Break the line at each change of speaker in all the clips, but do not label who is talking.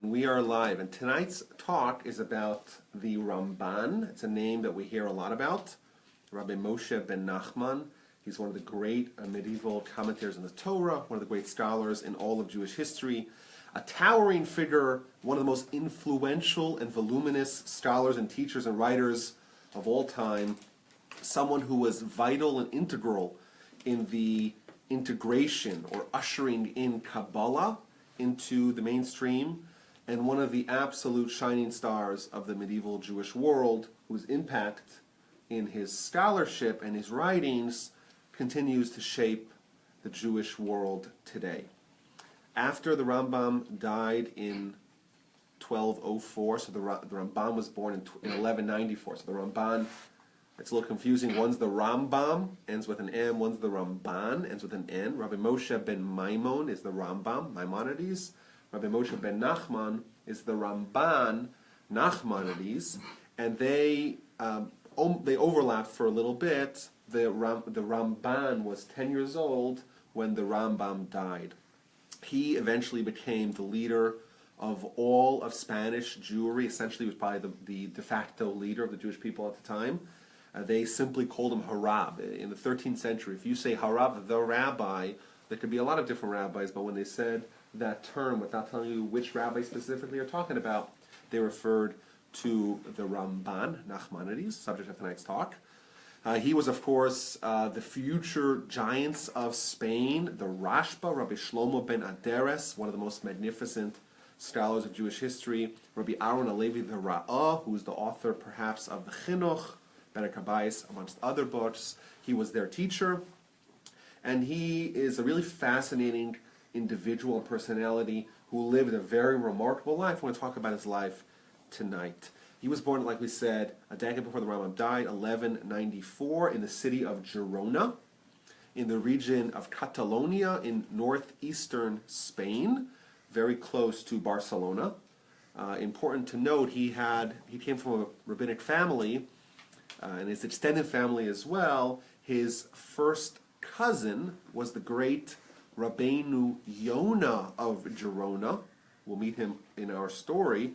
We are live, and tonight's talk is about the Ramban. It's a name that we hear a lot about. Rabbi Moshe ben Nachman. He's one of the great medieval commentators on the Torah, one of the great scholars in all of Jewish history, a towering figure, one of the most influential and voluminous scholars and teachers and writers of all time, someone who was vital and integral in the integration or ushering in Kabbalah into the mainstream, and one of the absolute shining stars of the medieval Jewish world, whose impact in his scholarship and his writings continues to shape the Jewish world today. After the Rambam died in 1204, so the Ramban was born in 1194, so the Ramban, it's a little confusing. One's the Rambam, ends with an M. One's the Ramban, ends with an N. Rabbi Moshe ben Maimon is the Rambam, Maimonides. Rabbi Moshe ben Nachman is the Ramban, Nachmanides, and they overlapped for a little bit. The Ramban was 10 years old when the Rambam died. He eventually became the leader of all of Spanish Jewry. Essentially, he was probably the de facto leader of the Jewish people at the time. They simply called him Harab. In the 13th century, if you say Harab, the rabbi, there could be a lot of different rabbis, but when they said that term, without telling you which rabbi specifically you're talking about, they referred to the Ramban, Nachmanides, subject of tonight's talk. He was, of course, the future giants of Spain, the Rashba, Rabbi Shlomo ben Aderes, one of the most magnificent scholars of Jewish history, Rabbi Aaron Alevi the Ra'ah, who is the author perhaps of the Chinuch, Ben Kabais, amongst other books. He was their teacher, and he is a really fascinating individual and personality who lived a very remarkable life. I want to talk about his life tonight. He was born, like we said, a decade before the Rambam died, 1194, in the city of Girona, in the region of Catalonia in northeastern Spain, very close to Barcelona. Important to note, he came from a rabbinic family, and his extended family as well. His first cousin was the great Rabbeinu Yonah of Girona. We'll meet him in our story.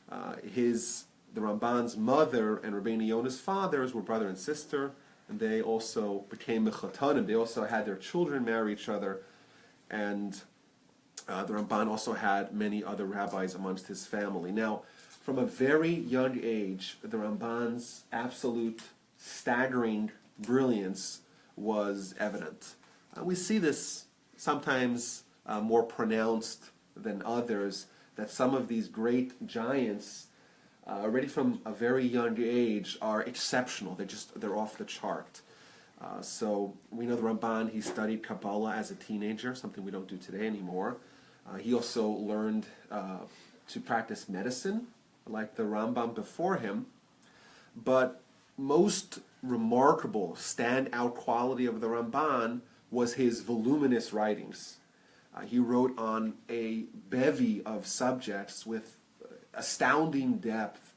The Ramban's mother and Rabbeinu Yonah's fathers were brother and sister, and they also became mechatanim. They also had their children marry each other, and the Ramban also had many other rabbis amongst his family. Now, from a very young age, the Ramban's absolute staggering brilliance was evident. We see this sometimes more pronounced than others, that some of these great giants, already from a very young age, are exceptional. They're off the chart. So we know the Ramban, he studied Kabbalah as a teenager, something we don't do today anymore. He also learned to practice medicine, like the Rambam before him. But most remarkable standout quality of the Ramban was his voluminous writings. He wrote on a bevy of subjects with astounding depth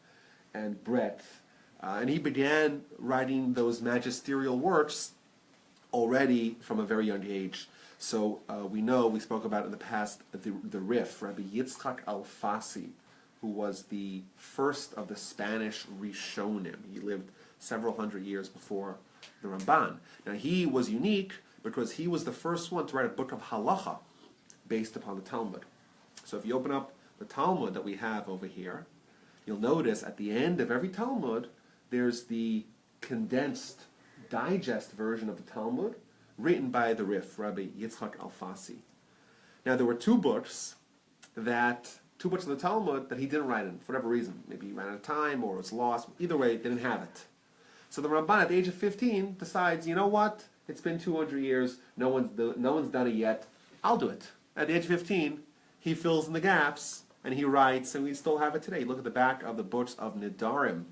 and breadth. And he began writing those magisterial works already from a very young age. So we spoke about in the past, the Rif, Rabbi Yitzchak Alfasi, who was the first of the Spanish Rishonim. He lived several hundred years before the Ramban. Now, he was unique because he was the first one to write a book of halacha based upon the Talmud. So if you open up the Talmud that we have over here, you'll notice at the end of every Talmud, there's the condensed, digest version of the Talmud written by the Rif, Rabbi Yitzchak Alfasi. Now, there were two books of the Talmud that he didn't write in, for whatever reason. Maybe he ran out of time or it was lost. Either way, they didn't have it. So the Ramban, at the age of 15, decides, you know what? It's been 200 years. No one's done it yet. I'll do it. At the age of 15, he fills in the gaps, and he writes, and we still have it today. Look at the back of the books of Nidarim.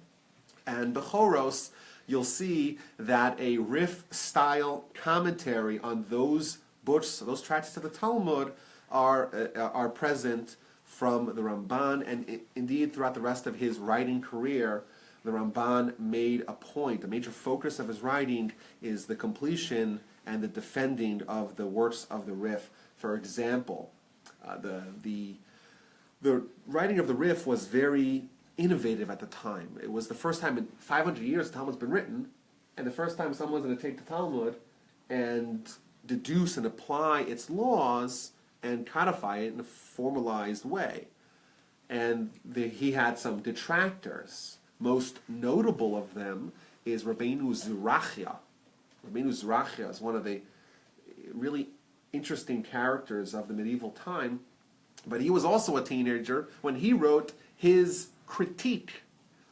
And Bechoros, you'll see that a Rif-style commentary on those books, those tracts of the Talmud, are present from the Ramban, and indeed throughout the rest of his writing career, the Ramban made a point. The major focus of his writing is the completion and the defending of the works of the Rif. For example, the the writing of the Rif was very innovative at the time. It was the first time in 500 years the Talmud's been written, and the first time someone's going to take the Talmud and deduce and apply its laws and codify it in a formalized way. And he had some detractors. Most notable of them is Rabbeinu Zerachia. Rabbeinu Zerachia is one of the really interesting characters of the medieval time, but he was also a teenager when he wrote his critique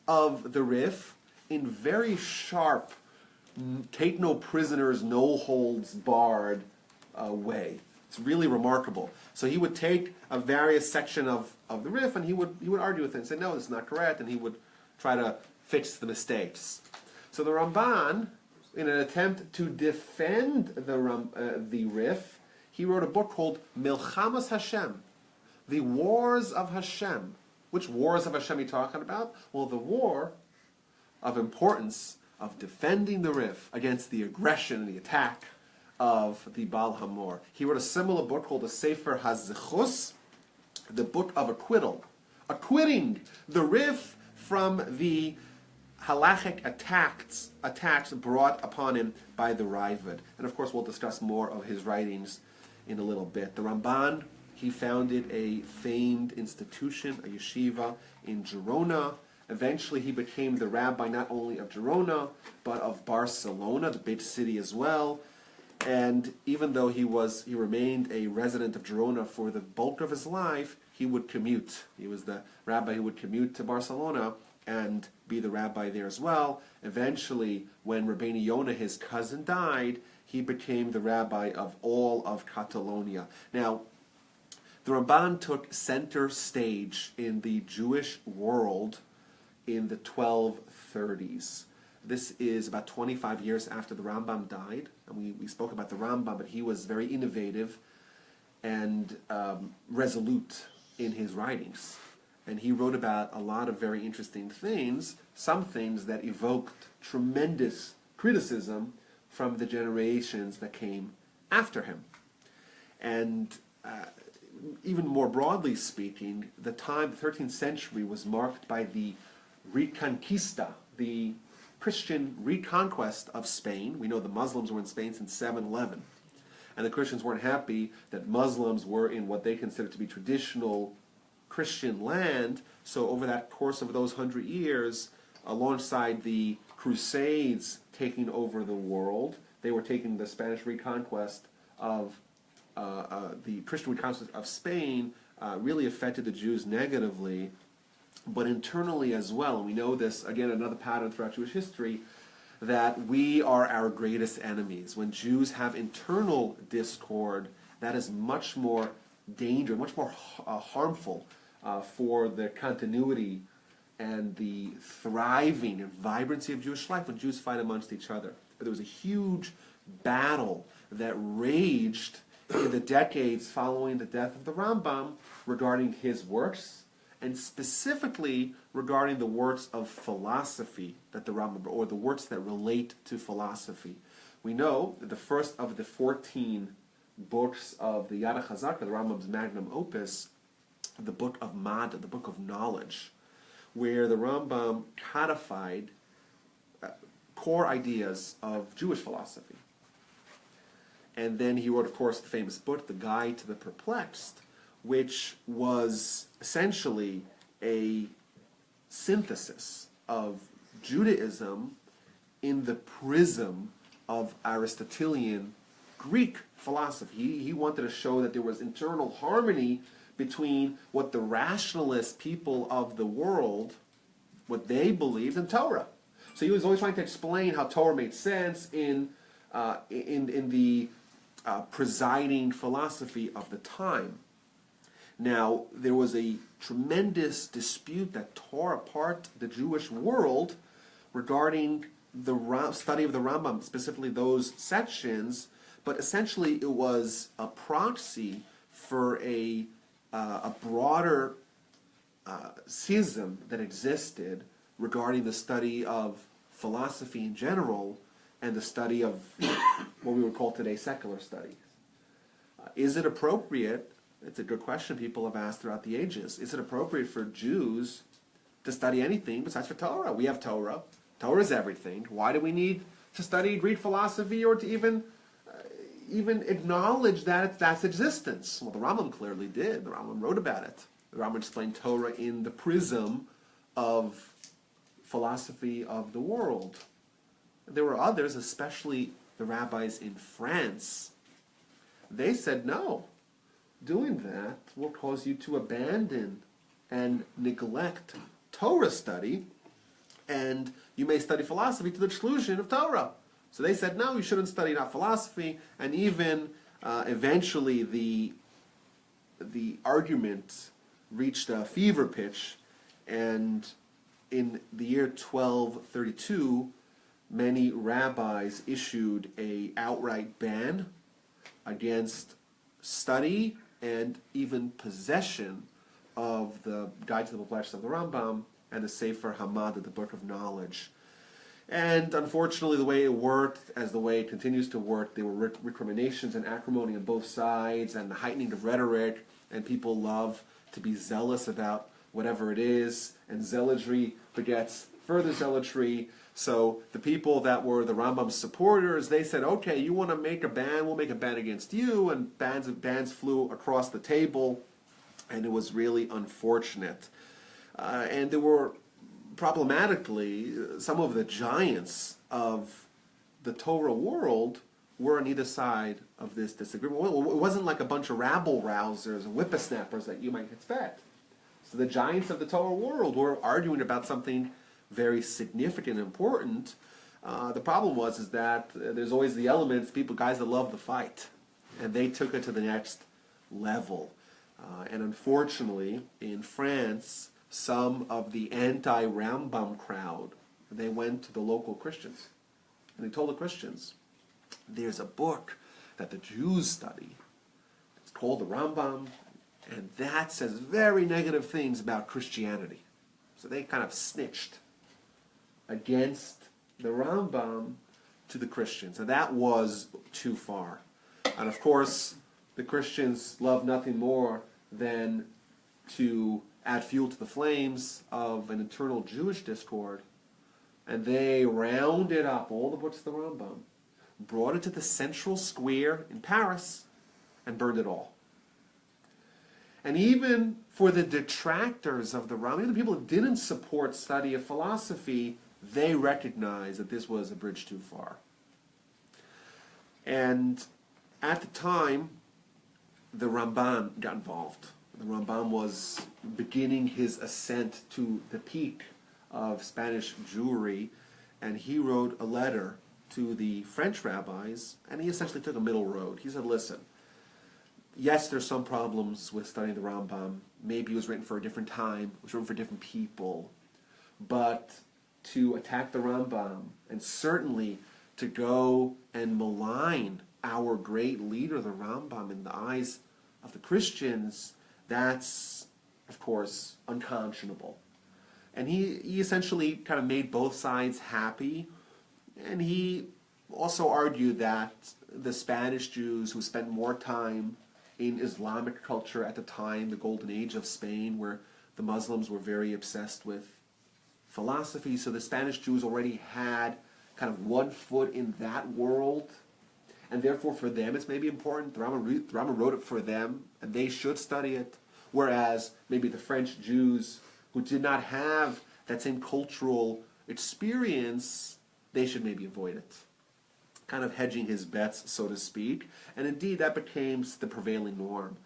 of the Rif in very sharp, take no prisoners, no holds barred way. It's really remarkable. So he would take a various section of the Rif and he would argue with it and say, no, this is not correct, and he would try to fix the mistakes. So the Ramban, in an attempt to defend the Rif, he wrote a book called Milchamas Hashem, the Wars of Hashem. Which wars of Hashem are you talking about? Well, the war of importance of defending the Rif against the aggression and the attack of the Baal Hamor. He wrote a similar book called the Sefer HaZechus, the book of acquittal, acquitting the Rif from the halachic attacks brought upon him by the Raavad. And of course we'll discuss more of his writings in a little bit. The Ramban, he founded a famed institution, a yeshiva in Girona. Eventually he became the rabbi not only of Girona, but of Barcelona, the big city as well. And even though he remained a resident of Girona for the bulk of his life, he would commute. He was the rabbi who would commute to Barcelona and be the rabbi there as well. Eventually, when Rabbeinu Yonah, his cousin, died, he became the rabbi of all of Catalonia. Now, the Ramban took center stage in the Jewish world in the 1230s. This is about 25 years after the Rambam died. And we spoke about the Rambam, but he was very innovative and resolute in his writings. And he wrote about a lot of very interesting things, some things that evoked tremendous criticism from the generations that came after him. And even more broadly speaking, the 13th century was marked by the Reconquista, the Christian reconquest of Spain. We know the Muslims were in Spain since 711. And the Christians weren't happy that Muslims were in what they considered to be traditional Christian land. So over that course of those 100 years, alongside the Crusades taking over the world, they were taking the Spanish reconquest of the Christian reconquest of Spain, really affected the Jews negatively, but internally as well. And we know this, again, another pattern throughout Jewish history, that we are our greatest enemies. When Jews have internal discord, that is much more dangerous, much more harmful for the continuity and the thriving and vibrancy of Jewish life when Jews fight amongst each other. There was a huge battle that raged in the decades following the death of the Rambam regarding his works, and specifically regarding the works of philosophy that the Rambam, or the works that relate to philosophy. We know that the first of the 14 books of the Yad HaChazaka, the Rambam's magnum opus, the book of Mad, the book of knowledge, where the Rambam codified core ideas of Jewish philosophy. And then he wrote, of course, the famous book, The Guide to the Perplexed, which was essentially a synthesis of Judaism in the prism of Aristotelian Greek philosophy. He wanted to show that there was internal harmony between what the rationalist people of the world, what they believed, and Torah. So he was always trying to explain how Torah made sense in the presiding philosophy of the time. Now, there was a tremendous dispute that tore apart the Jewish world regarding the study of the Rambam, specifically those sections, but essentially it was a proxy for a broader schism that existed regarding the study of philosophy in general and the study of what we would call today secular studies. Is it appropriate It's a good question people have asked throughout the ages. Is it appropriate for Jews to study anything besides for Torah? We have Torah. Torah is everything. Why do we need to study Greek philosophy or to even acknowledge that's existence? Well, the Rambam clearly did. The Rambam wrote about it. The Rambam explained Torah in the prism of philosophy of the world. There were others, especially the rabbis in France. They said, no, doing that will cause you to abandon and neglect Torah study, and you may study philosophy to the exclusion of Torah. So they said, no, you shouldn't study not philosophy, and even eventually the argument reached a fever pitch, and in the year 1232, many rabbis issued an outright ban against study and even possession of the Guide to the Perplexed of the Rambam and the Sefer Hamad, the Book of Knowledge. And unfortunately, the way it worked, as the way it continues to work, there were recriminations and acrimony on both sides, and the heightening of rhetoric, and people love to be zealous about whatever it is, and zealotry begets further zealotry. So the people that were the Rambam supporters, they said, okay, you want to make a ban, we'll make a ban against you, and bans flew across the table, and it was really unfortunate. And there were, problematically, some of the giants of the Torah world were on either side of this disagreement. Well, it wasn't like a bunch of rabble-rousers and whippersnappers that you might expect. So the giants of the Torah world were arguing about something very significant and important. The problem is that there's always the elements, guys that love the fight, and they took it to the next level. And unfortunately, in France, some of the anti-Rambam crowd, they went to the local Christians, and they told the Christians, there's a book that the Jews study. It's called the Rambam, and that says very negative things about Christianity. So they kind of snitched against the Rambam to the Christians, and that was too far. And of course, the Christians love nothing more than to add fuel to the flames of an eternal Jewish discord, and they rounded up all the books of the Rambam, brought it to the central square in Paris, and burned it all. And even for the detractors of the Rambam, even the people who didn't support study of philosophy, they recognized that this was a bridge too far. And at the time, the Ramban got involved. The Rambam was beginning his ascent to the peak of Spanish Jewry, and he wrote a letter to the French rabbis, and he essentially took a middle road. He said, listen, yes, there's some problems with studying the Rambam. Maybe it was written for a different time, it was written for different people, but to attack the Rambam, and certainly to go and malign our great leader, the Rambam, in the eyes of the Christians, that's, of course, unconscionable. And he essentially kind of made both sides happy, and he also argued that the Spanish Jews who spent more time in Islamic culture at the time, the golden age of Spain, where the Muslims were very obsessed with philosophy, so the Spanish Jews already had kind of one foot in that world, and therefore for them it's maybe important. The Rambam wrote it for them, and they should study it, whereas maybe the French Jews who did not have that same cultural experience, they should maybe avoid it. Kind of hedging his bets, so to speak. And indeed, that became the prevailing norm.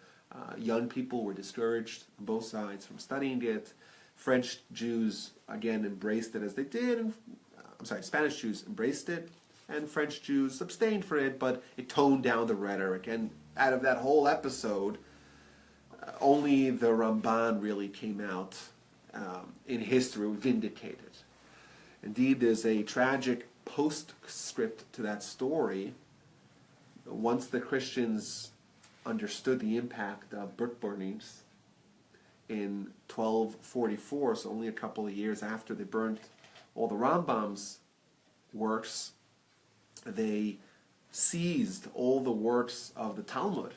Young people were discouraged on both sides from studying it. French Jews, again, embraced it as they did. And, Spanish Jews embraced it, and French Jews abstained from it, but it toned down the rhetoric. And out of that whole episode, only the Ramban really came out in history vindicated. Indeed, there's a tragic postscript to that story. Once the Christians understood the impact of book burnings in 1244, so only a couple of years after they burnt all the Rambam's works, they seized all the works of the Talmud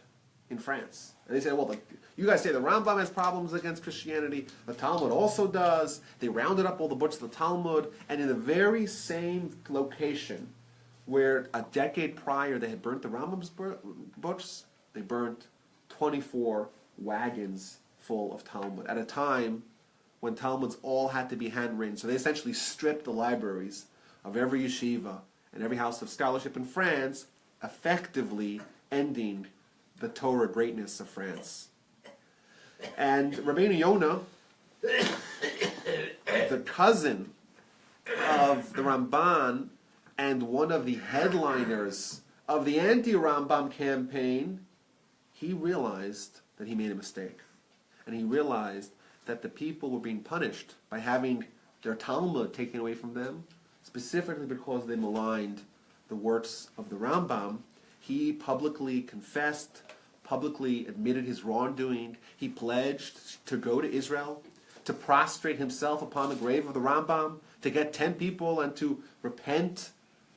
in France. And they said, well, you guys say the Rambam has problems against Christianity, the Talmud also does. They rounded up all the books of the Talmud, and in the very same location where a decade prior they had burnt the Rambam's books, they burnt 24 wagons full of Talmud at a time when Talmuds all had to be handwritten. So they essentially stripped the libraries of every yeshiva and every house of scholarship in France, effectively ending the Torah greatness of France. And Rabbeinu Yonah, the cousin of the Ramban and one of the headliners of the anti-Rambam campaign, he realized that he made a mistake. And he realized that the people were being punished by having their Talmud taken away from them, specifically because they maligned the works of the Rambam. He publicly confessed, publicly admitted his wrongdoing. He pledged to go to Israel, to prostrate himself upon the grave of the Rambam, to get 10 people and to repent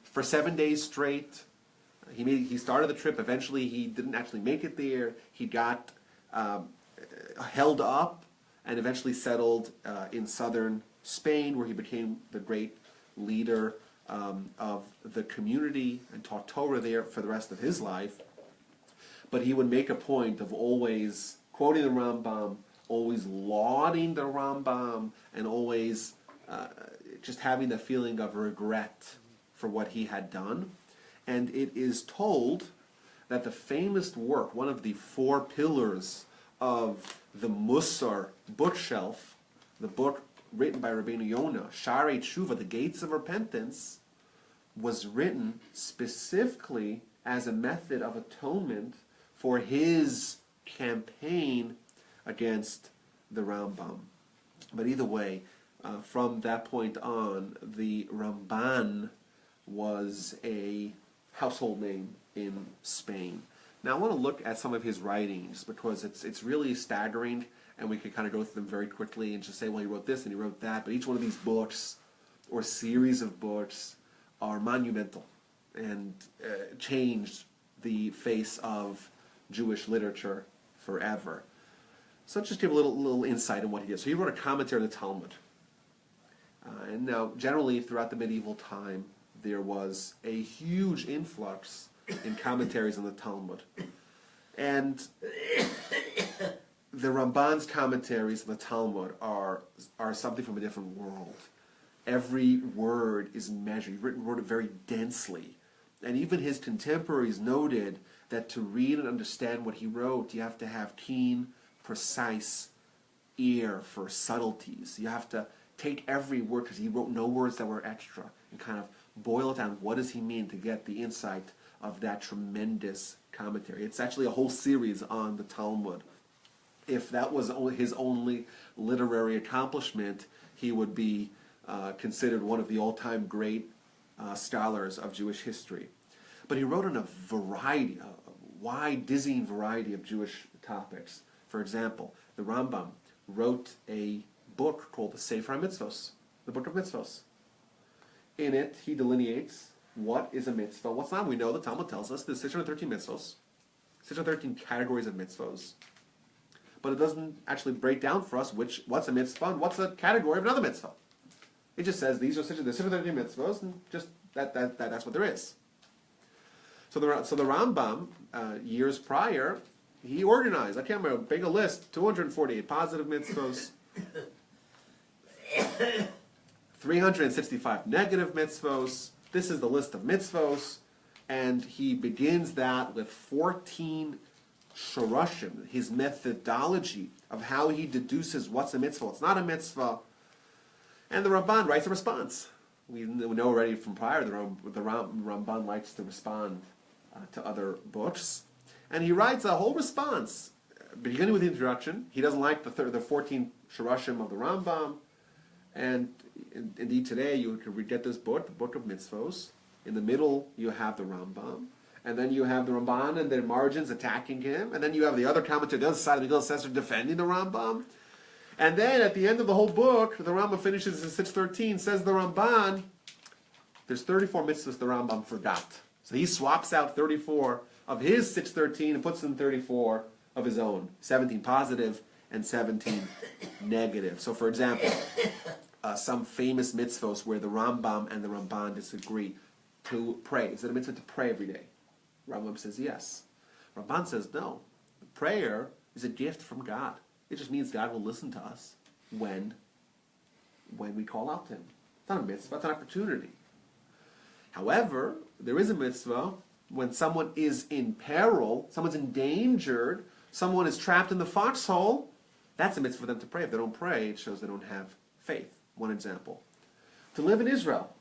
for 7 days straight. He started the trip. Eventually, he didn't actually make it there. He got held up and eventually settled in southern Spain, where he became the great leader of the community and taught Torah there for the rest of his life. But he would make a point of always quoting the Rambam, always lauding the Rambam, and always just having the feeling of regret for what he had done. And it is told that the famous work, one of the 4 pillars of the Musar bookshelf, the book written by Rabbeinu Yonah, Sharei Tshuva, the Gates of Repentance, was written specifically as a method of atonement for his campaign against the Rambam. But either way, from that point on, the Ramban was a household name in Spain. Now I want to look at some of his writings because it's really staggering, and we could kind of go through them very quickly and just say, well, he wrote this and he wrote that, but each one of these books or series of books are monumental and changed the face of Jewish literature forever. So let's just give a little insight on what he did. So he wrote a commentary on the Talmud. And now, generally, throughout the medieval time, there was a huge influx in commentaries on the Talmud. And the Ramban's commentaries on the Talmud are something from a different world. Every word is measured. He wrote it very densely. And even his contemporaries noted that to read and understand what he wrote, you have to have keen, precise ear for subtleties. You have to take every word, because he wrote no words that were extra, and kind of boil it down. What does he mean, to get the insight of that tremendous commentary? It's actually a whole series on the Talmud. If that was his only literary accomplishment, he would be considered one of the all-time great scholars of Jewish history. But he wrote on a variety, a wide, dizzying variety of Jewish topics. For example, the Rambam wrote a book called the Sefer HaMitzvos, the Book of Mitzvos. In it, he delineates what is a mitzvah, what's not. We know the Talmud tells us there's 613 mitzvos, 613 categories of mitzvos, but it doesn't actually break down for us what's a mitzvah and what's a category of another mitzvah. It just says these are 613 mitzvos, and just that's what there is. So the Rambam, years prior, he organized, I can't remember, make a list, 248 positive mitzvos, 365 negative mitzvos. This is the list of mitzvos, and he begins that with 14 shorashim, his methodology of how he deduces what's a mitzvah, what's not a mitzvah. And the Ramban writes a response. We know already from prior the Ramban likes to respond to other books. And he writes a whole response, beginning with the introduction. He doesn't like the 14 shorashim of the Rambam. And indeed today you could get this book, the Book of Mitzvos. In the middle you have the Rambam. And then you have the Ramban and the margins attacking him. And then you have the other commentary, the other side of the Megillah Esther defending the Rambam. And then at the end of the whole book, the Rambam finishes in 613, says the Ramban, there's 34 mitzvahs the Rambam forgot. So he swaps out 34 of his 613 and puts in 34 of his own, 17 positive and 17 negative. So for example, some famous mitzvos where the Rambam and the Ramban disagree. To pray, is it a mitzvah to pray every day? Rambam says yes. Ramban says no. Prayer is a gift from God. It just means God will listen to us when we call out to Him. It's not a mitzvah, it's an opportunity. However, there is a mitzvah when someone is in peril, someone's endangered, someone is trapped in the foxhole. That's a mitzvah for them to pray. If they don't pray, it shows they don't have faith. One example. To live in Israel.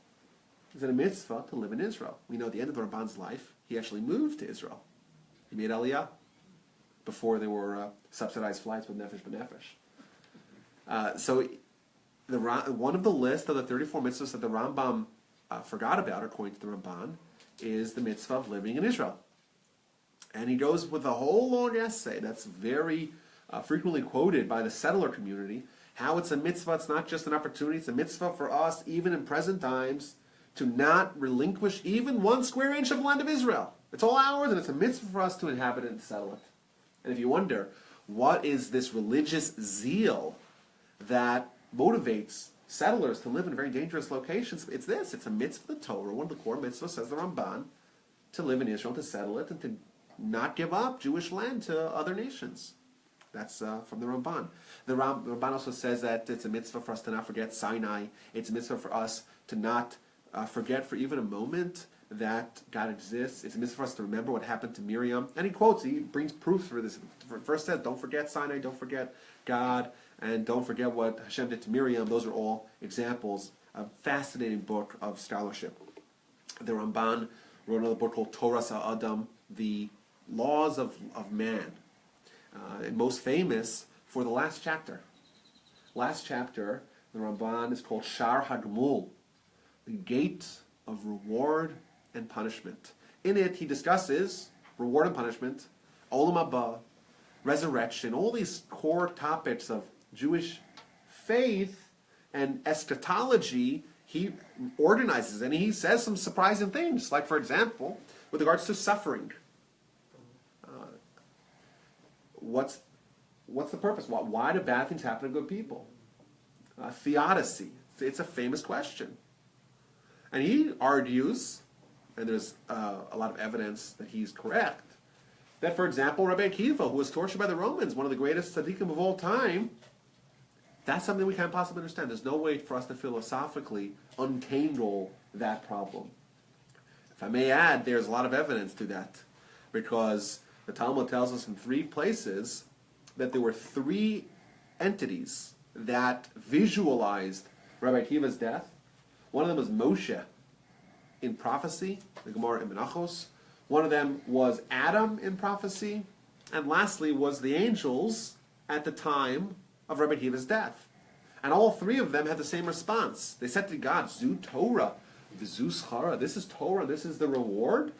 Is it a mitzvah to live in Israel? We know at the end of the Ramban's life, he actually moved to Israel. He made Aliyah before there were subsidized flights with Nefesh B'Nefesh. So one of the list of the 34 mitzvahs that the Rambam forgot about, according to the Ramban, is the mitzvah of living in Israel. And he goes with a whole long essay that's very frequently quoted by the settler community, how it's a mitzvah, it's not just an opportunity, it's a mitzvah for us, even in present times, to not relinquish even 1 square inch of land of Israel. It's all ours, and it's a mitzvah for us to inhabit it and settle it. And if you wonder, what is this religious zeal that motivates settlers to live in very dangerous locations? It's this. It's a mitzvah of the Torah, one of the core mitzvahs, says the Ramban, to live in Israel, to settle it, and to not give up Jewish land to other nations. That's from the Ramban. The Ramban also says that it's a mitzvah for us to not forget Sinai. It's a mitzvah for us to not forget for even a moment that God exists. It's a mitzvah for us to remember what happened to Miriam. And he brings proofs for this. First says, don't forget Sinai, don't forget God, and don't forget what Hashem did to Miriam. Those are all examples. A fascinating book of scholarship. The Ramban wrote another book called Torah Sa'adam, the laws of man. And most famous for the last chapter. Last chapter, the Ramban is called Shar HaGmul, the gate of reward and punishment. In it, he discusses reward and punishment, Olam Haba, resurrection, all these core topics of Jewish faith and eschatology. He organizes, and he says some surprising things, like, for example, with regards to suffering. What's the purpose? Why do bad things happen to good people? Theodicy. It's a famous question. And he argues, and there's a lot of evidence that he's correct, that, for example, Rabbi Akiva, who was tortured by the Romans, one of the greatest tzaddikim of all time, that's something we can't possibly understand. There's no way for us to philosophically untangle that problem. If I may add, there's a lot of evidence to that, because the Talmud tells us in 3 places that there were 3 entities that visualized Rabbi Akiva's death. One of them was Moshe in prophecy, the Gemara in Menachos. One of them was Adam in prophecy. And lastly was the angels at the time of Rabbi Akiva's death. And all 3 of them had the same response. They said to God, Zu Torah, V'zu Schara, this is Torah, this is the reward.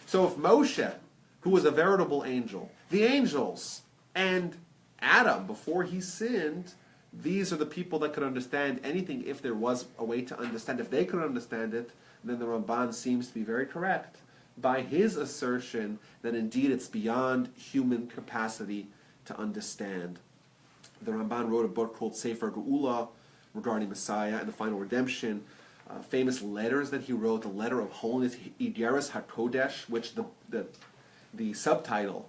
So if Moshe, who was a veritable angel, the angels, and Adam, before he sinned, these are the people that could understand anything if there was a way to understand. If they could understand it, then the Ramban seems to be very correct by his assertion that indeed it's beyond human capacity to understand. The Ramban wrote a book called Sefer Geula regarding Messiah and the final redemption. Famous letters that he wrote, the letter of holiness, Igeres HaKodesh, which the subtitle,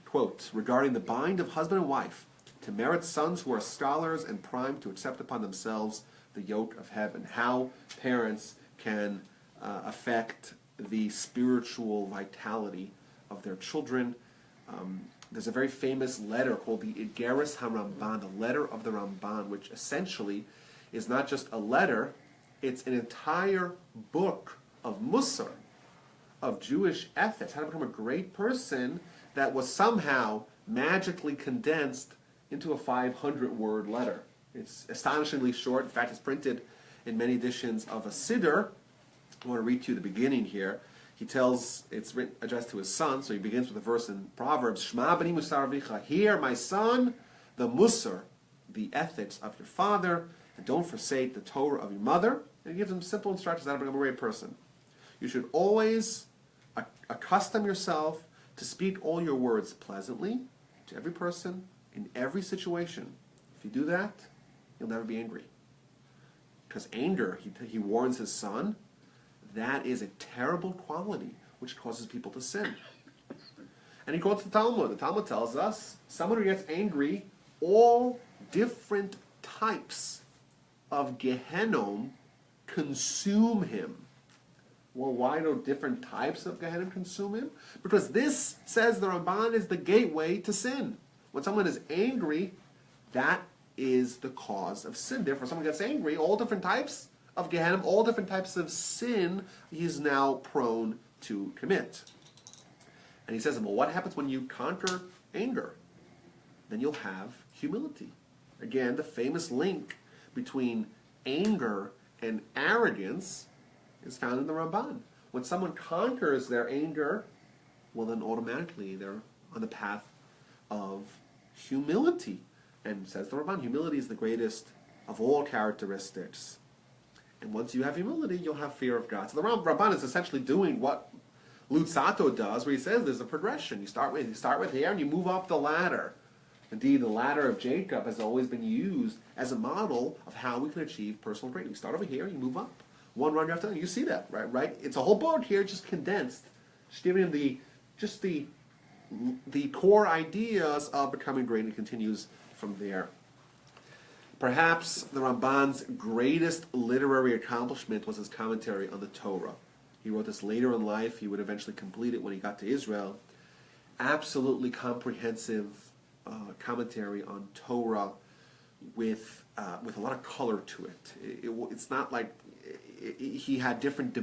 quote, regarding the bind of husband and wife, to merit sons who are scholars and primed to accept upon themselves the yoke of heaven. How parents can affect the spiritual vitality of their children. There's a very famous letter called the Igeres HaRamban, the letter of the Ramban, which essentially is not just a letter, it's an entire book of Musar, of Jewish ethics, how to become a great person, that was somehow magically condensed into a 500-word letter. It's astonishingly short. In fact, it's printed in many editions of a Siddur. I want to read to you the beginning here. He tells, it's addressed to his son, so he begins with a verse in Proverbs, Shma b'ni musar avicha, hear, my son, the musar, the ethics of your father, and don't forsake the Torah of your mother. And he gives him simple instructions on how to become a great person. You should always accustom yourself to speak all your words pleasantly to every person in every situation. If you do that, you'll never be angry. Because anger, he warns his son, that is a terrible quality which causes people to sin. And he quotes the Talmud. The Talmud tells us, someone who gets angry, all different types of Gehenom consume him. Well, why do different types of Gehenim consume him? Because this, says the Ramban, is the gateway to sin. When someone is angry, that is the cause of sin. Therefore, someone gets angry, all different types of Gehenim, all different types of sin, he is now prone to commit. And he says, well, what happens when you conquer anger? Then you'll have humility. Again, the famous link between anger and arrogance is found in the Ramban. When someone conquers their anger, well, then automatically they're on the path of humility. And says the Ramban, humility is the greatest of all characteristics. And once you have humility, you'll have fear of God. So the Ramban is essentially doing what Lutzato does, where he says there's a progression. You start with here and you move up the ladder. Indeed, the ladder of Jacob has always been used as a model of how we can achieve personal greatness. You start over here, you move up. One run after another. You see that, right? It's a whole book here, just condensed. Just giving him the core ideas of becoming great, and it continues from there. Perhaps the Ramban's greatest literary accomplishment was his commentary on the Torah. He wrote this later in life. He would eventually complete it when he got to Israel. Absolutely comprehensive commentary on Torah with a lot of color to it. It's not like he had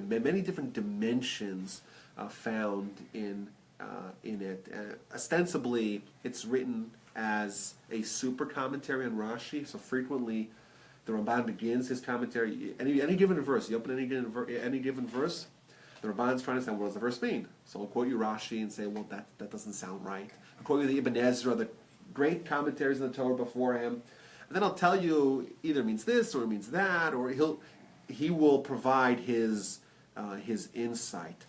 many different dimensions found in it. Ostensibly, it's written as a super commentary on Rashi. So frequently, the Ramban begins his commentary any given verse. You open any given verse, the Ramban's trying to say, what does the verse mean? So I'll quote you Rashi and say, well, that doesn't sound right. I'll quote you the Ibn Ezra, the great commentaries in the Torah before him, and then I'll tell you either it means this or it means that, or he will provide his insight.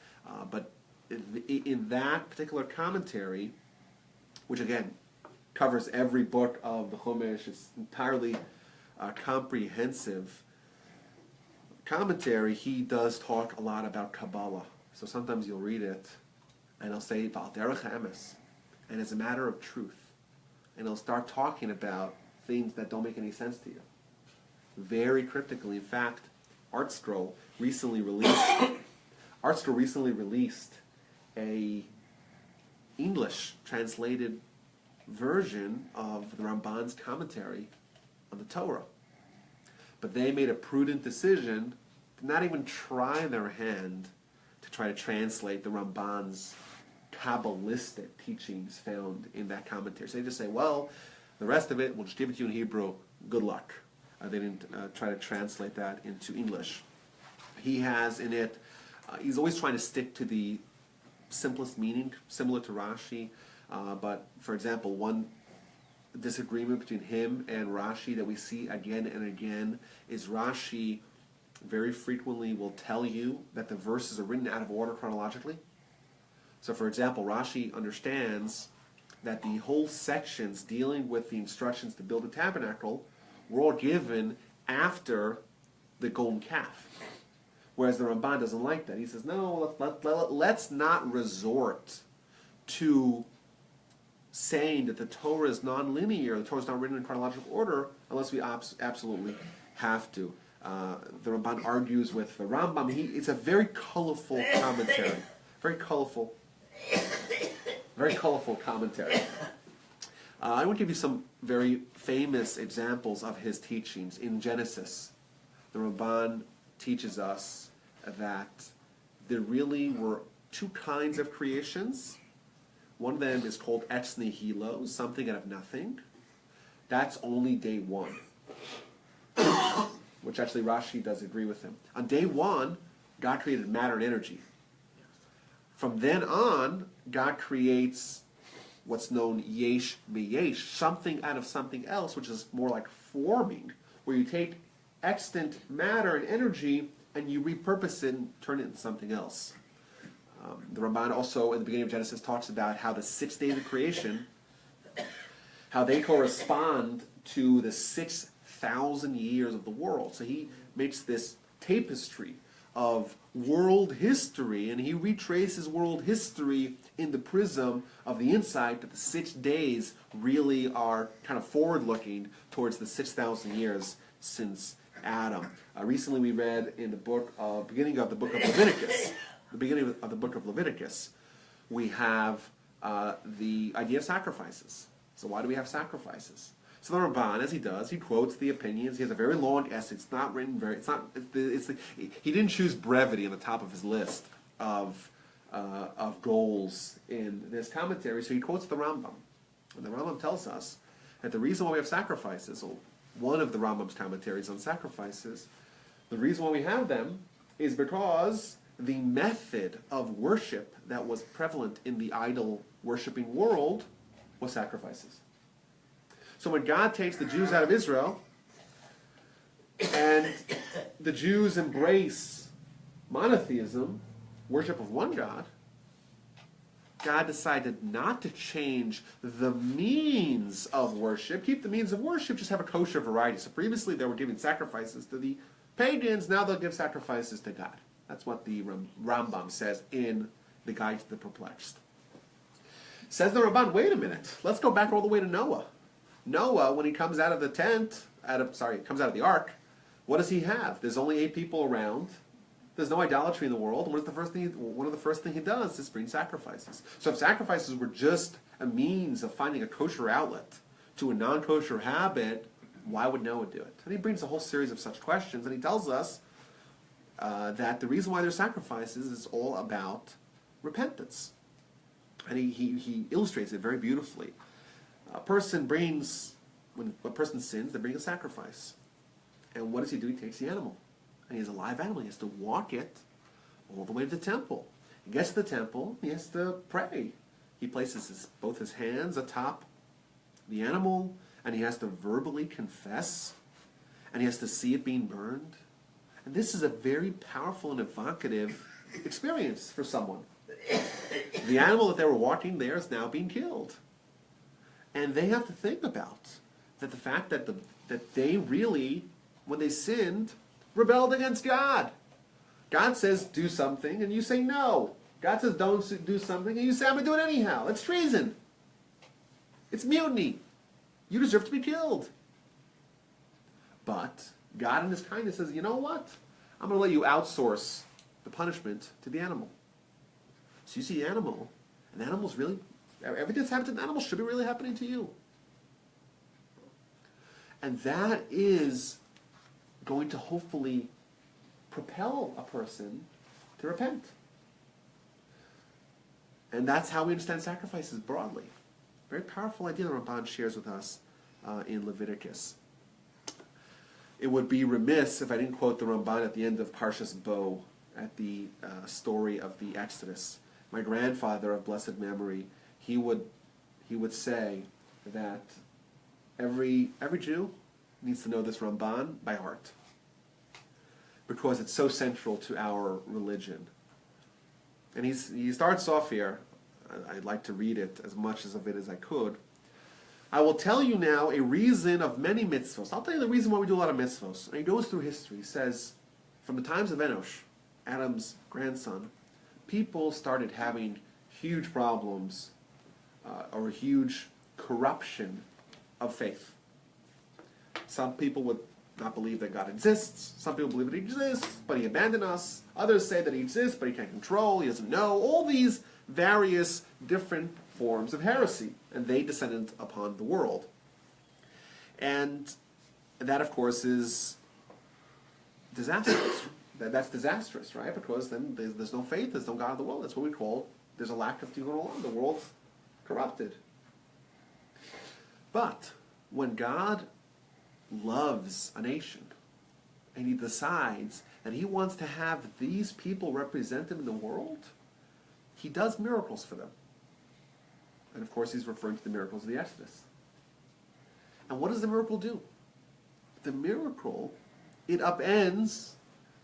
But in that particular commentary, which again covers every book of the Chumash, it's entirely comprehensive commentary, he does talk a lot about Kabbalah. So sometimes you'll read it, and he'll say, Val derech emes, and it's a matter of truth. And he'll start talking about things that don't make any sense to you. Very cryptically. In fact, ArtScroll recently released a English translated version of the Ramban's commentary on the Torah. But they made a prudent decision to not even try their hand to try to translate the Ramban's Kabbalistic teachings found in that commentary. So they just say, well, the rest of it, we'll just give it to you in Hebrew, good luck. They didn't try to translate that into English. He has in it, he's always trying to stick to the simplest meaning, similar to Rashi. But, for example, one disagreement between him and Rashi that we see again and again is Rashi very frequently will tell you that the verses are written out of order chronologically. So, for example, Rashi understands that the whole sections dealing with the instructions to build a tabernacle were all given after the golden calf. Whereas the Ramban doesn't like that. He says, no, let's not resort to saying that the Torah is non-linear, the Torah is not written in chronological order, unless we absolutely have to. The Ramban argues with the Rambam. It's a very colorful commentary. Very colorful commentary. I want to give you some very famous examples of his teachings. In Genesis, the Ramban teaches us that there really were two kinds of creations. One of them is called ex nihilo, something out of nothing. That's only day one. Which actually Rashi does agree with him. On day one, God created matter and energy. From then on, God creates what's known yesh beyesh, something out of something else, which is more like forming, where you take extant matter and energy and you repurpose it and turn it into something else. The Ramban also, in the beginning of Genesis, talks about how the 6 days of creation, how they correspond to the 6,000 years of the world. So he makes this tapestry of world history, and he retraces world history in the prism of the insight that the 6 days really are kind of forward-looking towards the 6,000 years since Adam. Recently we read in the beginning of the book of Leviticus, we have the idea of sacrifices. So why do we have sacrifices? So the Ramban, as he does, he quotes the opinions. He has a very long essay. It's not written very. He didn't choose brevity on the top of his list of goals in this commentary. So he quotes the Rambam, and the Rambam tells us that the reason why we have sacrifices, or one of the Rambam's commentaries on sacrifices, the reason why we have them is because the method of worship that was prevalent in the idol worshipping world was sacrifices. So when God takes the Jews out of Israel, and the Jews embrace monotheism, worship of one God, God decided not to change the means of worship. Keep the means of worship, just have a kosher variety. So previously they were giving sacrifices to the pagans, now they'll give sacrifices to God. That's what the Rambam says in the Guide to the Perplexed. Says the Ramban, wait a minute, let's go back all the way to Noah. Noah, when he comes out of the comes out of the ark, what does he have? There's only 8 people around. There's no idolatry in the world. And one of the first things he does is bring sacrifices. So if sacrifices were just a means of finding a kosher outlet to a non-kosher habit, why would Noah do it? And he brings a whole series of such questions, and he tells us that the reason why there's sacrifices is all about repentance. And he illustrates it very beautifully. When a person sins, they bring a sacrifice. And what does he do? He takes the animal. And he's a live animal. He has to walk it all the way to the temple. He gets to the temple, he has to pray. He places both his hands atop the animal, and he has to verbally confess, and he has to see it being burned. And this is a very powerful and evocative experience for someone. The animal that they were walking there is now being killed. And they have to think about that the fact that they really, when they sinned, rebelled against God. God says do something and you say no. God says don't do something and you say I'm going to do it anyhow. It's treason. It's mutiny. You deserve to be killed. But God in his kindness says, you know what? I'm going to let you outsource the punishment to the animal. So you see the animal, and the animal's really, everything that's happened to the animal should be really happening to you. And that is going to hopefully propel a person to repent. And that's how we understand sacrifices broadly. Very powerful idea that Ramban shares with us in Leviticus. It would be remiss if I didn't quote the Ramban at the end of Parshas Bo, at the story of the Exodus. My grandfather of blessed memory, he would say that every Jew needs to know this Ramban by heart, because it's so central to our religion. And he starts off here. I'd like to read it as much of it as I could. I will tell you now a reason of many mitzvos. I'll tell you the reason why we do a lot of mitzvos. And he goes through history. He says, from the times of Enosh, Adam's grandson, people started having huge problems or huge corruption of faith. Some people would not believe that God exists. Some people believe that he exists, but he abandoned us. Others say that he exists, but he can't control, he doesn't know. All these various different forms of heresy, and they descended upon the world. And that, of course, is disastrous. That's disastrous, right? Because then there's no faith, there's no God in the world. That's what we call, there's a lack of tikkun olam. The world's corrupted. But when God loves a nation, and he decides that he wants to have these people represent him in the world, he does miracles for them. And of course he's referring to the miracles of the Exodus. And what does the miracle do? The miracle, it upends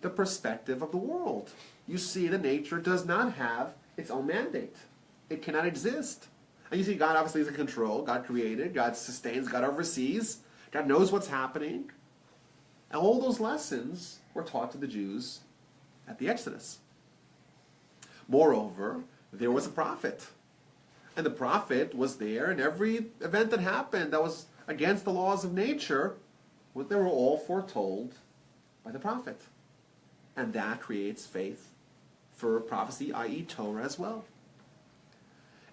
the perspective of the world. You see that nature does not have its own mandate. It cannot exist. And you see, God obviously is in control. God created, God sustains, God oversees, God knows what's happening. And all those lessons were taught to the Jews at the Exodus. Moreover, there was a prophet. And the prophet was there, and every event that happened that was against the laws of nature, they were all foretold by the prophet. And that creates faith for prophecy, i.e. Torah as well.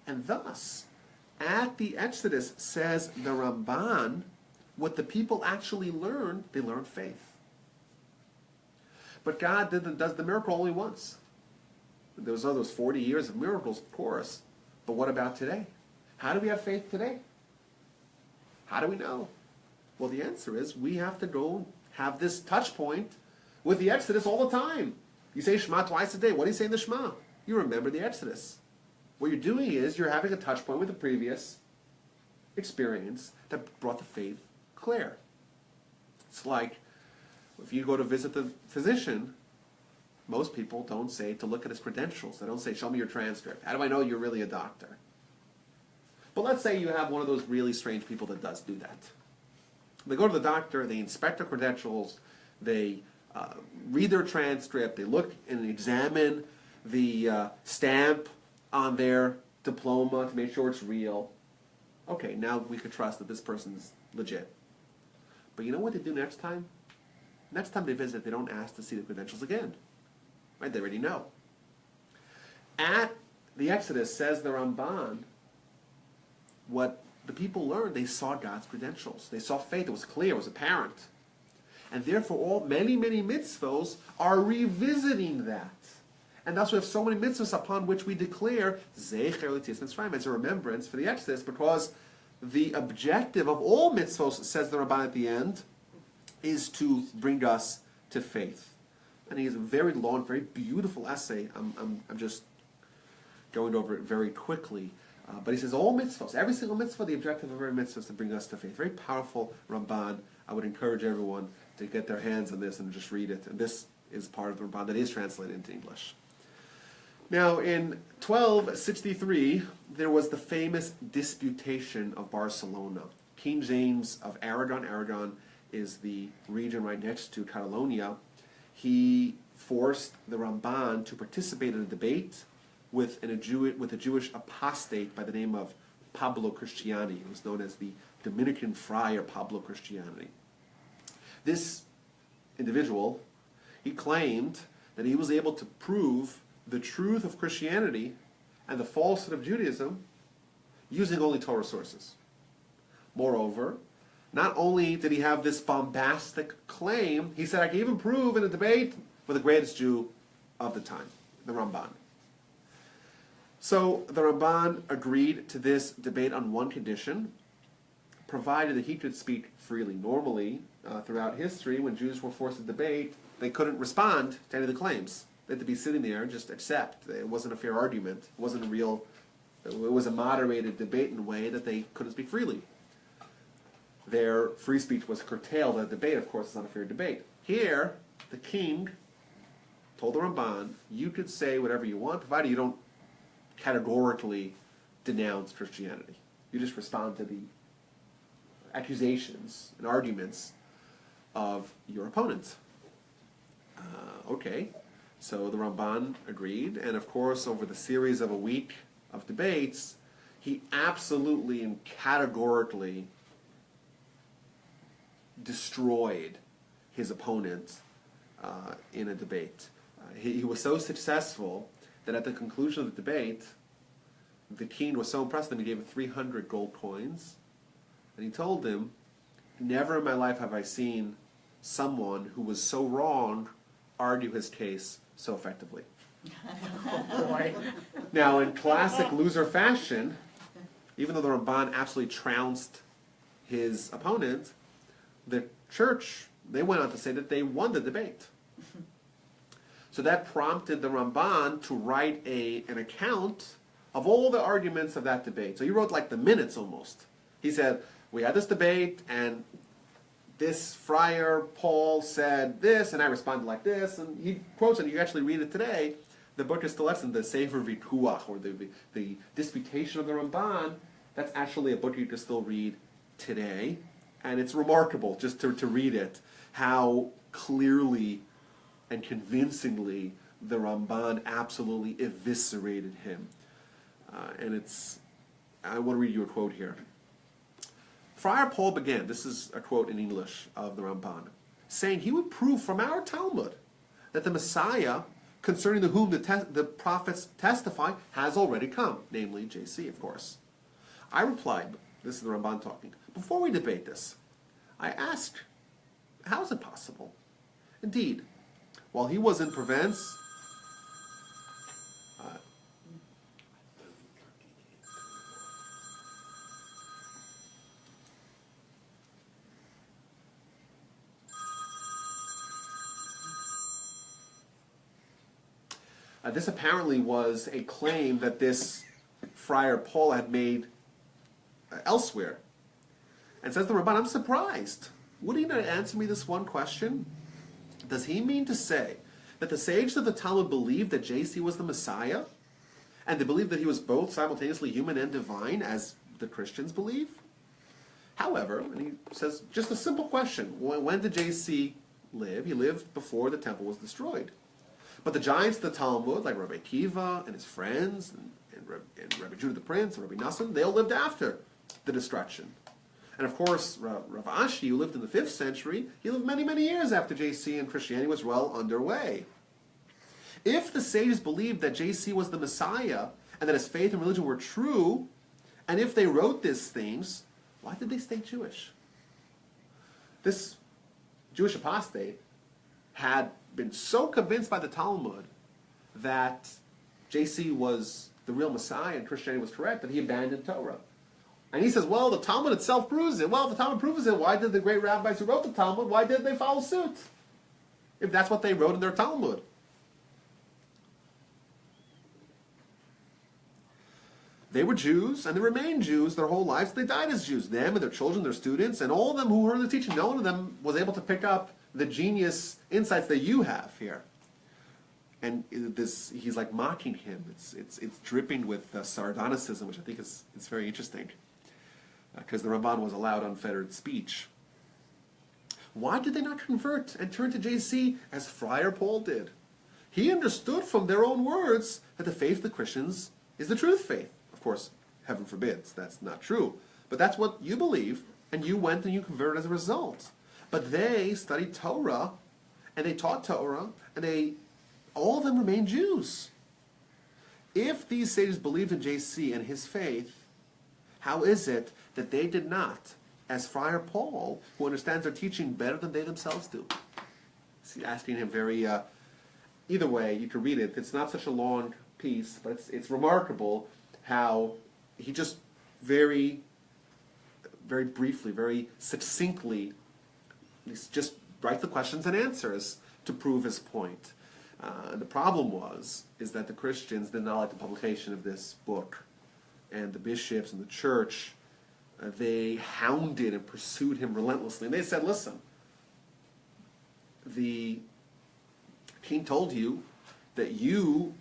And thus, at the Exodus, says the Ramban, what the people actually learned, they learned faith. But God does the miracle only once. There was all those 40 years of miracles, of course. But what about today? How do we have faith today? How do we know? Well, the answer is we have to go have this touch point with the Exodus all the time. You say Shema twice a day. What do you say in the Shema? You remember the Exodus. What you're doing is you're having a touch point with the previous experience that brought the faith clear. It's like if you go to visit the physician, most people don't say to look at his credentials. They don't say, show me your transcript. How do I know you're really a doctor? But let's say you have one of those really strange people that does do that. They go to the doctor, they inspect their credentials, they read their transcript, they look and examine the stamp on their diploma to make sure it's real. Okay, now we could trust that this person's legit. But you know what they do next time? Next time they visit, they don't ask to see the credentials again. Right? They already know. At the Exodus, says the Ramban, what the people learned, they saw God's credentials. They saw faith. It was clear. It was apparent. And therefore, many mitzvos are revisiting that. And thus we have so many mitzvahs upon which we declare Zecher L'Tzias Mitzrayim as a remembrance for the Exodus, because the objective of all mitzvos, says the Rabbi at the end, is to bring us to faith. And he has a very long, very beautiful essay. I'm just going over it very quickly. But he says all mitzvahs, every single mitzvah, the objective of every mitzvah is to bring us to faith. Very powerful Ramban. I would encourage everyone to get their hands on this and just read it. And this is part of the Ramban that is translated into English. Now, in 1263, there was the famous Disputation of Barcelona. King James of Aragon, Aragon is the region right next to Catalonia, he forced the Ramban to participate in a debate with a Jewish apostate by the name of Pablo Cristiani. It was known as the Dominican friar Pablo Cristiani. This individual, he claimed that he was able to prove the truth of Christianity and the falsehood of Judaism using only Torah sources. Moreover, not only did he have this bombastic claim, he said, I can even prove in a debate with the greatest Jew of the time, the Ramban. So the Ramban agreed to this debate on one condition, provided that he could speak freely. Normally, throughout history, when Jews were forced to debate, they couldn't respond to any of the claims. They had to be sitting there and just accept. It wasn't a fair argument. It wasn't it was a moderated debate in a way that they couldn't speak freely. Their free speech was curtailed. A debate, of course, is not a fair debate. Here, the king told the Ramban, you could say whatever you want, provided you don't categorically denounce Christianity. You just respond to the accusations and arguments of your opponent. Okay, so the Ramban agreed, and of course, over the series of a week of debates, he absolutely and categorically destroyed his opponent in a debate. He was so successful that at the conclusion of the debate, the king was so impressed that he gave him 300 gold coins, and he told him, never in my life have I seen someone who was so wrong argue his case so effectively.
Oh boy.
Now, in classic loser fashion, even though the Ramban absolutely trounced his opponent, the church, they went on to say that they won the debate. So that prompted the Ramban to write an account of all the arguments of that debate. So he wrote like the minutes almost. He said, we had this debate, and this friar Paul said this, and I responded like this, and he quotes it. You actually read it today. the book is still excellent. The Sefer Vikuach, or the Disputation of the Ramban, that's actually a book you can still read today. And it's remarkable just to read it, how clearly and convincingly the Ramban absolutely eviscerated him. I want to read you a quote here. Friar Paul began, this is a quote in English of the Ramban, saying he would prove from our Talmud that the Messiah, concerning whom the prophets testify, has already come, namely JC, of course. I replied, this is the Ramban talking, before we debate this, I asked, how is it possible? Indeed, while he was in Provence, this apparently was a claim that this Friar Paul had made elsewhere. And says the Ramban, I'm surprised. Would he not answer me this one question? Does he mean to say that the sages of the Talmud believed that JC was the Messiah? And they believed that he was both simultaneously human and divine, as the Christians believe? However, and he says, just a simple question. When did JC live? He lived before the temple was destroyed. But the giants of the Talmud, like Rabbi Akiva and his friends, and Rabbi Judah the Prince, and Rabbi Nassim, they all lived after the destruction. And of course, Rav Ashi, who lived in the 5th century, he lived many, many years after JC and Christianity was well underway. If the sages believed that JC was the Messiah, and that his faith and religion were true, and if they wrote these things, why did they stay Jewish? This Jewish apostate had been so convinced by the Talmud that JC was the real Messiah and Christianity was correct that he abandoned Torah. And he says, well, the Talmud itself proves it. Well, if the Talmud proves it, why did the great rabbis who wrote the Talmud, why didn't they follow suit? If that's what they wrote in their Talmud. They were Jews, and they remained Jews their whole lives. They died as Jews. Them and their children, their students, and all of them who heard the teaching, no one of them was able to pick up the genius insights that you have here. And this, he's like mocking him. It's dripping with sardonicism, which I think is very interesting. Because the Ramban was allowed unfettered speech. Why did they not convert and turn to JC as Friar Paul did? He understood from their own words that the faith of the Christians is the truth faith. Of course, heaven forbids, that's not true. But that's what you believe, and you went and you converted as a result. But they studied Torah, and they taught Torah, and all of them remained Jews. If these sages believed in JC and his faith, how is it that they did not, as Friar Paul, who understands their teaching better than they themselves do? See, asking him very, either way, you can read it. It's not such a long piece, but it's remarkable how he just very, very briefly, very succinctly, just writes the questions and answers to prove his point. The problem is that the Christians did not like the publication of this book. And the bishops and the church, they hounded and pursued him relentlessly. And they said, listen, the king told you that you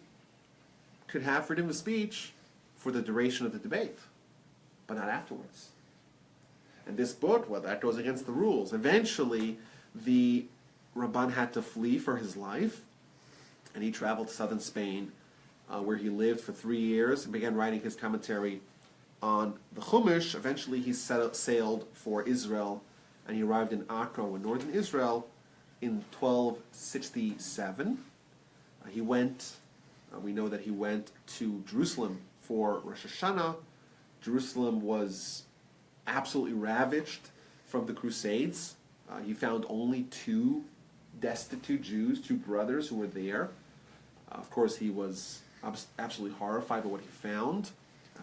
could have freedom of speech for the duration of the debate, but not afterwards. And this book, well, that goes against the rules. Eventually, the Ramban had to flee for his life, and he traveled to southern Spain, where he lived for 3 years and began writing his commentary on the Chumash. Eventually he sailed for Israel, and he arrived in Akron in northern Israel in 1267. We know that he went to Jerusalem for Rosh Hashanah. Jerusalem was absolutely ravaged from the Crusades. He found only 2 destitute Jews, 2 brothers who were there. Of course, he was absolutely horrified by what he found.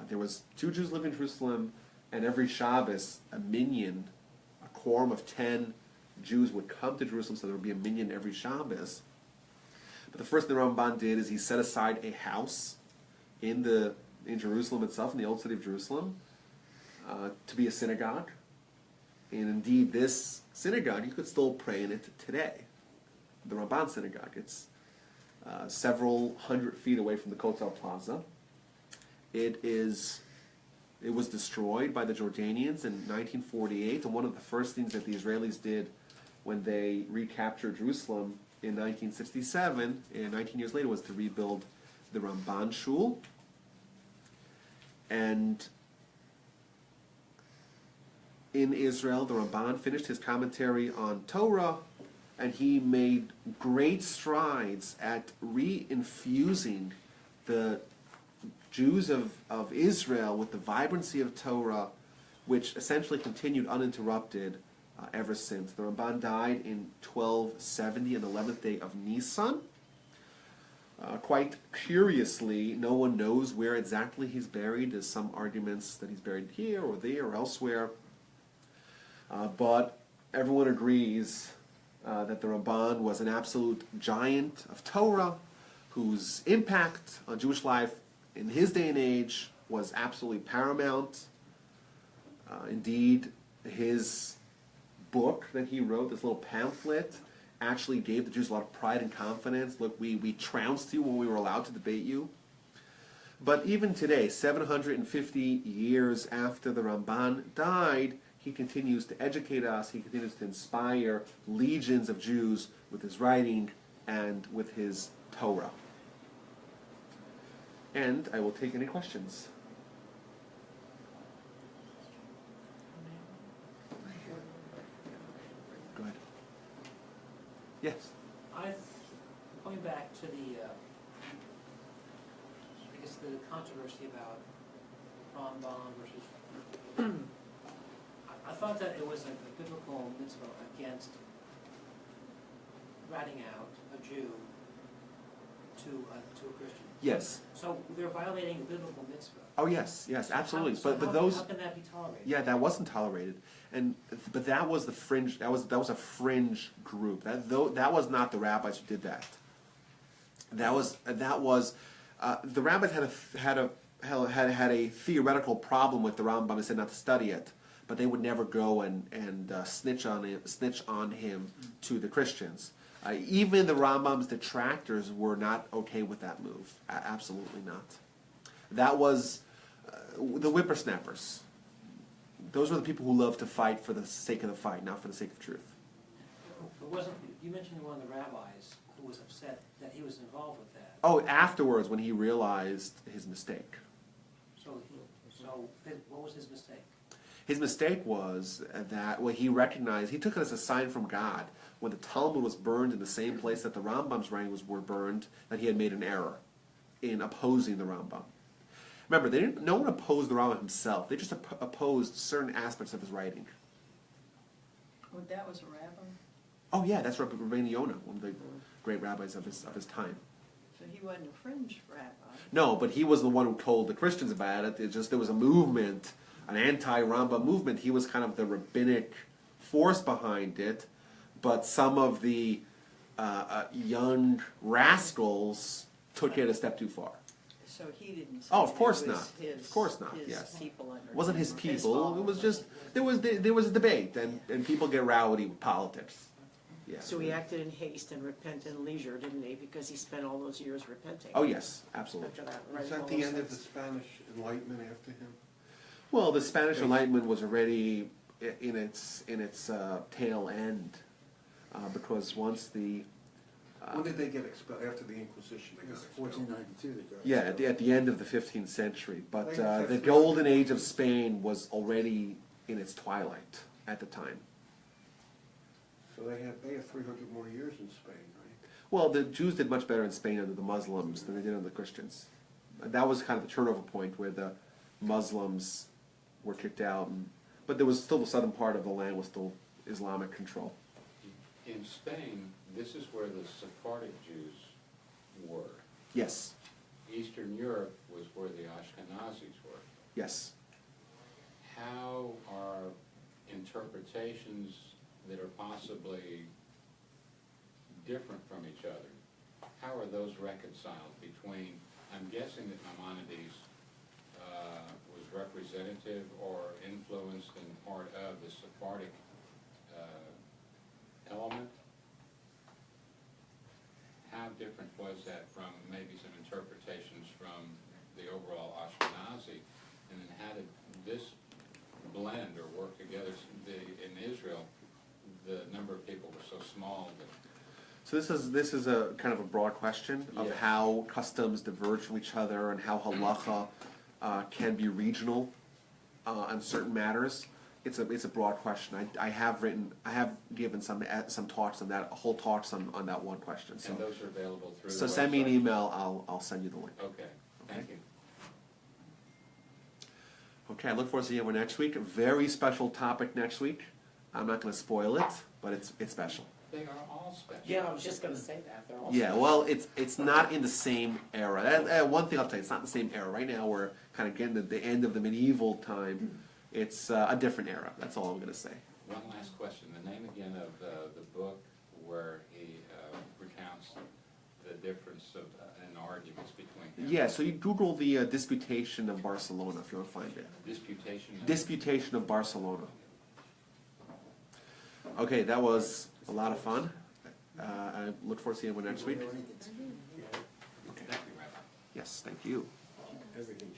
There was 2 Jews living in Jerusalem, and every Shabbos, a minyan, a quorum of 10 Jews would come to Jerusalem, so there would be a minyan every Shabbos. But the first thing the Ramban did is he set aside a house in Jerusalem itself, in the old city of Jerusalem, to be a synagogue. And indeed, this synagogue, you could still pray in it today. The Ramban synagogue. It's several hundred feet away from the Kotel Plaza. It was destroyed by the Jordanians in 1948, and one of the first things that the Israelis did when they recaptured Jerusalem in 1967, and 19 years later, was to rebuild the Ramban Shul. And in Israel, the Ramban finished his commentary on Torah, and he made great strides at re-infusing the Jews of Israel with the vibrancy of Torah, which essentially continued uninterrupted ever since. The Ramban died in 1270 on the 11th day of Nisan. Quite curiously, no one knows where exactly he's buried. There's some arguments that he's buried here or there or elsewhere. But everyone agrees that the Ramban was an absolute giant of Torah, whose impact on Jewish life in his day and age was absolutely paramount. Indeed, his book that he wrote, this little pamphlet, actually gave the Jews a lot of pride and confidence. Look, we trounced you when we were allowed to debate you. But even today, 750 years after the Ramban died, he continues to educate us, he continues to inspire legions of Jews with his writing and with his Torah. And I will take any questions. Go ahead. Yes?
Going back to the, I guess the controversy about Ramban versus, I thought that it was a biblical mitzvah against ratting out a Jew to a Christian.
Yes.
So they're violating the biblical mitzvah.
Oh yes, absolutely.
So
but
how
those,
can that be tolerated?
yeah, that wasn't tolerated, but that was the fringe. That was a fringe group. That was not the rabbis who did that. That was the rabbis had a theoretical problem with the Rambam and said not to study it, but they would never go and snitch on him to the Christians. Even the Rambam's detractors were not okay with that move. Absolutely not. That was the whippersnappers. Those were the people who loved to fight for the sake of the fight, not for the sake of truth.
You mentioned one of the rabbis who was upset that he was involved with that.
Oh, afterwards when he realized his mistake.
So what was his mistake?
His mistake was that he recognized, he took it as a sign from God when the Talmud was burned in the same place that the Rambam's writings were burned, that he had made an error in opposing the Rambam. Remember, no one opposed the Rambam himself. They just opposed certain aspects of his writing.
Oh, that was a rabbi?
Oh yeah, that's Rabbi Yonah, one of the great rabbis of his time.
So he wasn't a fringe rabbi?
No, but he was the one who told the Christians about it. It just, there was a movement, an anti-Rambam movement. He was kind of the rabbinic force behind it, but some of the young rascals took it a step too far.
So he didn't say
Oh, of course
it was
not.
His,
Of course not,
his
yes.
people under
It wasn't
him,
his
or
people. It was just,
followers.
there was a debate, and people get rowdy with politics. Yeah.
So he acted in haste and repented in leisure, didn't he? Because he spent all those years repenting.
Oh yes, absolutely.
After that,
Was
writing
that
all
the
those
end of the
things.
Spanish Enlightenment after him?
Well, the Spanish Enlightenment was already in its tail end, because once the
When did they get expelled? After the Inquisition, they
It was
got expelled.
1492 they got
yeah
expelled.
at the end of the 15th century, but
They had
the
300
golden age of Spain was already in its twilight at the time.
So they had 300 more years in Spain, right?
Well, the Jews did much better in Spain under the Muslims than they did under the Christians. That was kind of the turnover point where the Muslims were kicked out, but there was still the southern part of the land was still Islamic control.
In Spain, this is where the Sephardic Jews were.
Yes,
Eastern Europe was where the Ashkenazis were.
yes.
How are interpretations that are possibly different from each other, how are those reconciled between, I'm guessing that Nachmanides was representative or influenced in part of the Sephardic element? How different was was that from maybe some interpretations from the overall Ashkenazi, and then how did this blend or work together? In Israel, the number of people were so small that.
So this is a kind of a broad question of
Yes.
how customs diverge from each other and how halacha can be regional on certain matters. It's a broad question. I have given some talks on that, whole talks on that one question. So
And those are available through
so
the
send me an
website?
email. I'll send you the link.
Okay, thank you.
Okay, I look forward to seeing you next week. A very special topic next week. I'm not going to spoil it, but it's special.
They are all special.
Yeah, I was just gonna say that, they're all.
Yeah, well, it's not in the same era. One thing I'll tell you, it's not in the same era. Right now, we're kind of getting to the end of the medieval time. It's a different era. That's all I'm going to say.
One last question. The name again of the book where he recounts the difference of in arguments between him.
Yeah, so you Google the Disputation of Barcelona if you want to find it.
Disputation.
Disputation of Barcelona. Okay, that was a lot of fun. I look forward to seeing you next week.
Thank you, Rabbi.
Yes, thank you.
Everything